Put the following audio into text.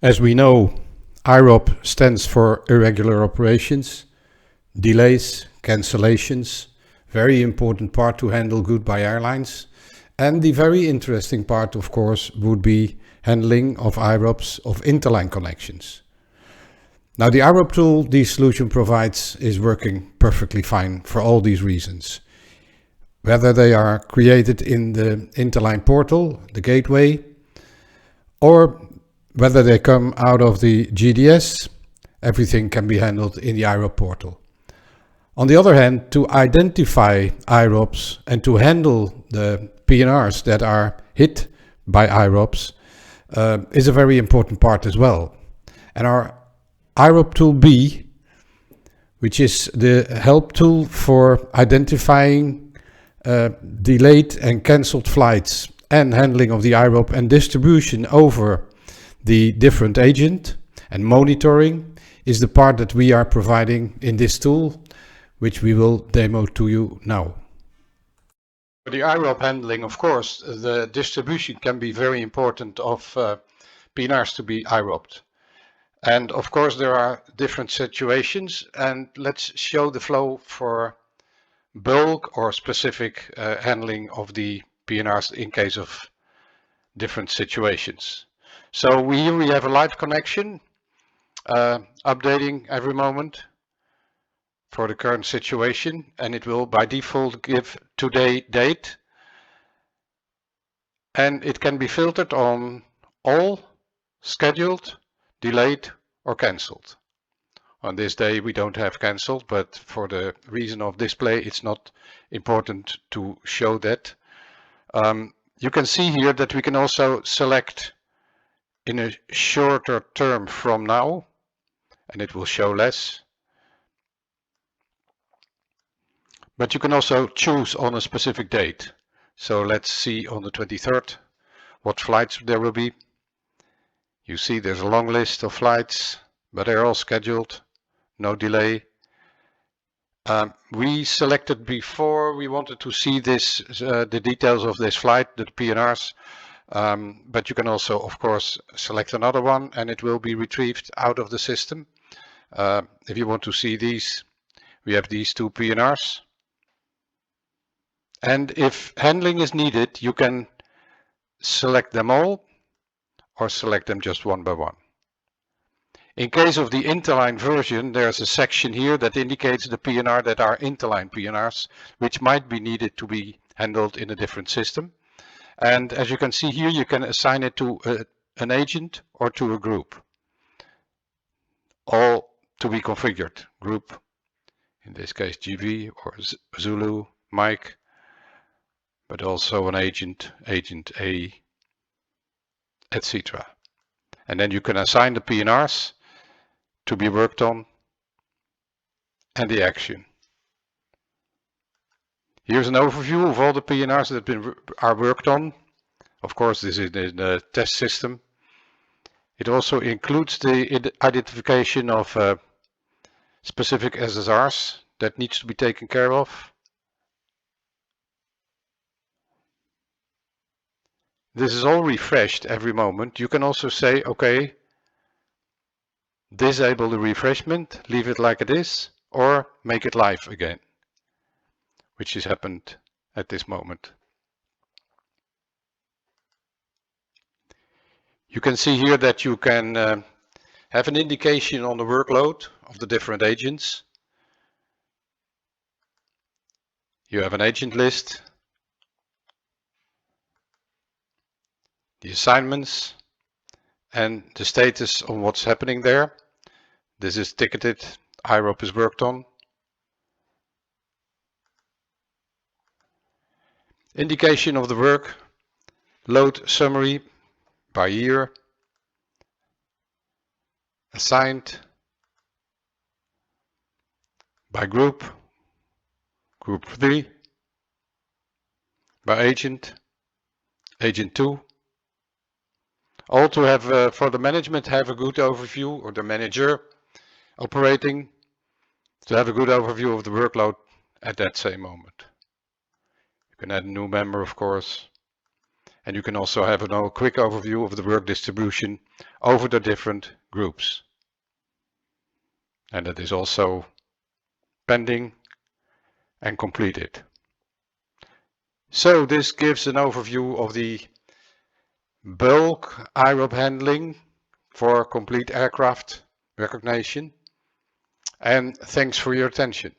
As we know, IROP stands for irregular operations, delays, cancellations, very important part to handle goodbye airlines. And the very interesting part, of course, would be handling of IROPs of interline connections. Now, the IROP tool the solution provides is working perfectly fine for all these reasons. Whether they are created in the interline portal, the gateway, or whether they come out of the GDS, everything can be handled in the IROP portal. On the other hand, to identify IROPs and to handle the PNRs that are hit by IROPs is a very important part as well. And our IROP tool B, which is the help tool for identifying delayed and cancelled flights and handling of the IROP and distribution over the different agent and monitoring, is the part that we are providing in this tool, which we will demo to you now. For the IROP handling, of course, the distribution can be very important of PNRs to be IROPed. And of course there are different situations, and let's show the flow for bulk or specific handling of the PNRs in case of different situations. So here we have a live connection updating every moment for the current situation, and it will by default give today date, and it can be filtered on all, scheduled, delayed or cancelled. On this day we don't have cancelled, but for the reason of display it's not important to show that. You can see here that we can also select in a shorter term from now, and it will show less. But you can also choose on a specific date. So let's see on the 23rd what flights there will be. You see there's a long list of flights, but they're all scheduled, no delay. We selected before, we wanted to see this, the details of this flight, the PNRs, but you can also, of course, select another one and it will be retrieved out of the system. If you want to see these, we have these two PNRs. And if handling is needed, you can select them all or select them just one by one. In case of the interline version, there's a section here that indicates the PNR that are interline PNRs, which might be needed to be handled in a different system. And as you can see here, you can assign it to an agent or to a group. All to be configured. Group, in this case GV or Zulu, Mike, but also an agent, agent A, etc. And then you can assign the PNRs to be worked on and the action. Here's an overview of all the PNRs that are worked on. Of course, this is the test system. It also includes the identification of specific SSRs that needs to be taken care of. This is all refreshed every moment. You can also say, okay, disable the refreshment, leave it like it is, or make it live again, which has happened at this moment. You can see here that you can have an indication on the workload of the different agents. You have an agent list, the assignments, and the status on what's happening there. This is ticketed, IROP is worked on. Indication of the work, load summary by year, assigned, by group, group 3, by agent, agent 2. All to have, for the management, have a good overview, or the manager operating, to have a good overview of the workload at that same moment. You can add a new member, of course. And you can also have a quick overview of the work distribution over the different groups. And that is also pending and completed. So this gives an overview of the bulk IROP handling for complete aircraft recognition. And thanks for your attention.